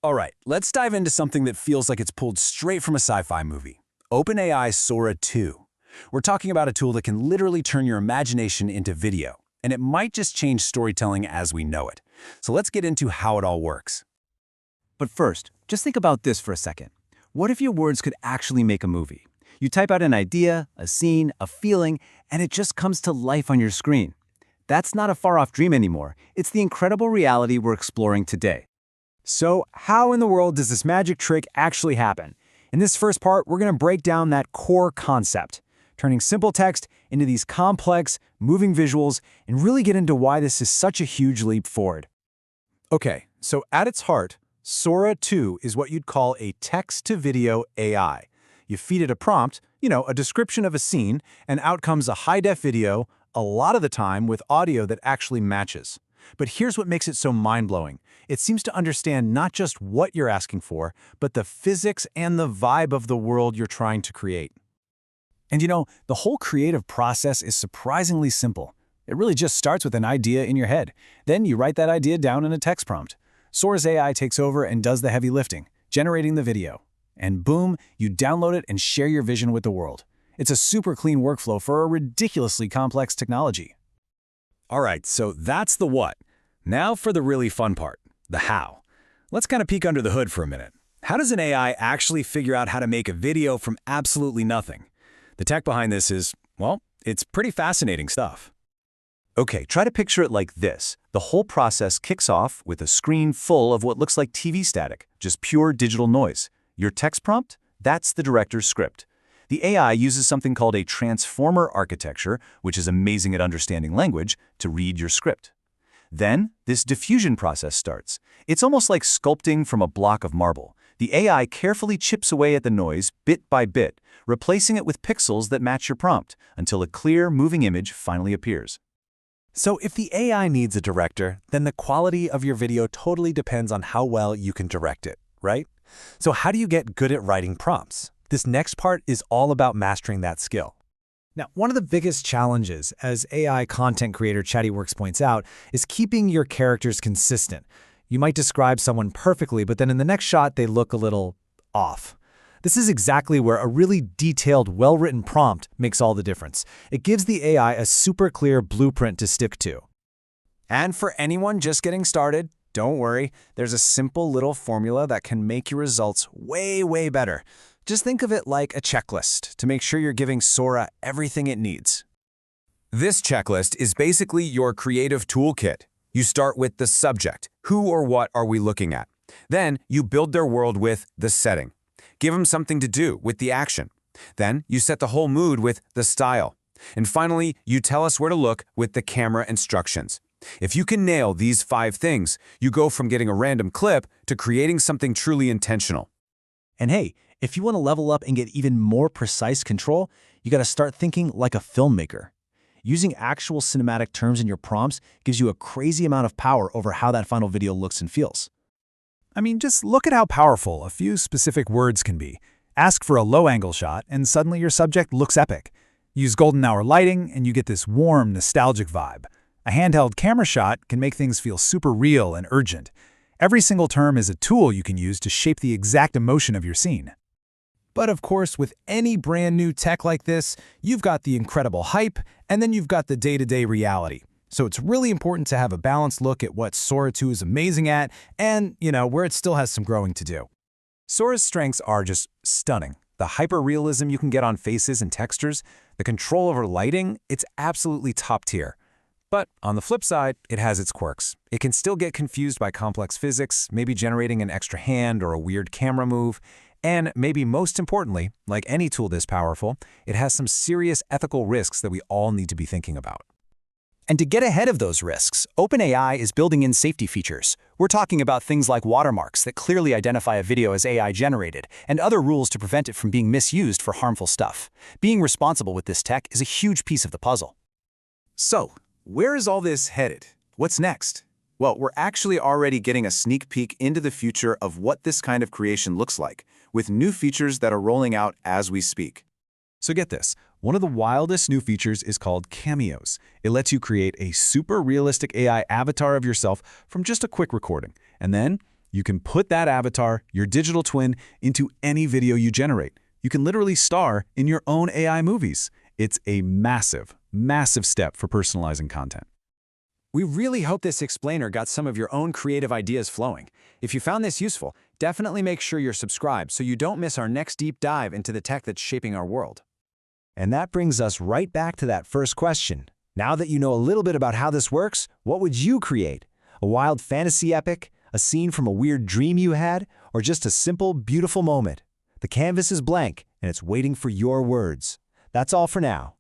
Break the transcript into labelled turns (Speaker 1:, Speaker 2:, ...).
Speaker 1: All right, let's dive into something that feels like it's pulled straight from a sci-fi movie. OpenAI's Sora 2. We're talking about a tool that can literally turn your imagination into video, and it might just change storytelling as we know it. So let's get into how it all works.
Speaker 2: But first, just think about this for a second. What if your words could actually make a movie? You type out an idea, a scene, a feeling, and it just comes to life on your screen. That's not a far-off dream anymore. It's the incredible reality we're exploring today.
Speaker 3: So, how in the world does this magic trick actually happen? In this first part, we're going to break down that core concept, turning simple text into these complex, moving visuals, and really get into why this is such a huge leap forward.
Speaker 4: Okay, so at its heart, Sora 2 is what you'd call a text-to-video AI. You feed it a prompt, a description of a scene, and out comes a high-def video, a lot of the time with audio that actually matches. But here's what makes it so mind-blowing. It seems to understand not just what you're asking for, but the physics and the vibe of the world you're trying to create.
Speaker 1: And the whole creative process is surprisingly simple. It really just starts with an idea in your head. Then you write that idea down in a text prompt. Sora's AI takes over and does the heavy lifting, generating the video. And boom, you download it and share your vision with the world. It's a super clean workflow for a ridiculously complex technology. All right, so that's the what. Now for the really fun part, the how. Let's kind of peek under the hood for a minute. How does an AI actually figure out how to make a video from absolutely nothing? The tech behind this is, well, it's pretty fascinating stuff.
Speaker 2: Okay, try to picture it like this. The whole process kicks off with a screen full of what looks like TV static, just pure digital noise. Your text prompt? That's the director's script. The AI uses something called a transformer architecture, which is amazing at understanding language, to read your script. Then, this diffusion process starts. It's almost like sculpting from a block of marble. The AI carefully chips away at the noise bit by bit, replacing it with pixels that match your prompt, until a clear, moving image finally appears.
Speaker 4: So if the AI needs a director, then the quality of your video totally depends on how well you can direct it, right? So how do you get good at writing prompts? This next part is all about mastering that skill.
Speaker 3: Now, one of the biggest challenges, as AI content creator ChattyWorks points out, is keeping your characters consistent. You might describe someone perfectly, but then in the next shot, they look a little off. This is exactly where a really detailed, well-written prompt makes all the difference. It gives the AI a super clear blueprint to stick to.
Speaker 1: And for anyone just getting started, don't worry, there's a simple little formula that can make your results way, way better. Just think of it like a checklist to make sure you're giving Sora everything it needs. This checklist is basically your creative toolkit. You start with the subject. Who or what are we looking at? Then you build their world with the setting. Give them something to do with the action. Then you set the whole mood with the style. And finally, you tell us where to look with the camera instructions. If you can nail these 5 things, you go from getting a random clip to creating something truly intentional.
Speaker 3: And hey, if you want to level up and get even more precise control, you got to start thinking like a filmmaker. Using actual cinematic terms in your prompts gives you a crazy amount of power over how that final video looks and feels.
Speaker 4: I mean, just look at how powerful a few specific words can be. Ask for a low-angle shot, and suddenly your subject looks epic. Use golden hour lighting, and you get this warm, nostalgic vibe. A handheld camera shot can make things feel super real and urgent. Every single term is a tool you can use to shape the exact emotion of your scene. But of course, with any brand new tech like this, you've got the incredible hype, and then you've got the day-to-day reality. So it's really important to have a balanced look at what Sora 2 is amazing at and, where it still has some growing to do. Sora's strengths are just stunning. The hyper-realism you can get on faces and textures, the control over lighting, it's absolutely top tier. But on the flip side, it has its quirks. It can still get confused by complex physics, maybe generating an extra hand or a weird camera move. And maybe most importantly, like any tool this powerful, it has some serious ethical risks that we all need to be thinking about.
Speaker 1: And to get ahead of those risks, OpenAI is building in safety features. We're talking about things like watermarks that clearly identify a video as AI-generated, and other rules to prevent it from being misused for harmful stuff. Being responsible with this tech is a huge piece of the puzzle.
Speaker 2: So, where is all this headed? What's next? Well, we're actually already getting a sneak peek into the future of what this kind of creation looks like, with new features that are rolling out as we speak.
Speaker 4: So get this, one of the wildest new features is called Cameos. It lets you create a super realistic AI avatar of yourself from just a quick recording. And then You can put that avatar, your digital twin, into any video you generate. You can literally star in your own AI movies. It's a massive, massive step for personalizing content.
Speaker 1: We really hope this explainer got some of your own creative ideas flowing. If you found this useful, definitely make sure you're subscribed so you don't miss our next deep dive into the tech that's shaping our world.
Speaker 3: And that brings us right back to that first question. Now that you know a little bit about how this works, what would you create? A wild fantasy epic? A scene from a weird dream you had? Or just a simple, beautiful moment? The canvas is blank, and it's waiting for your words. That's all for now.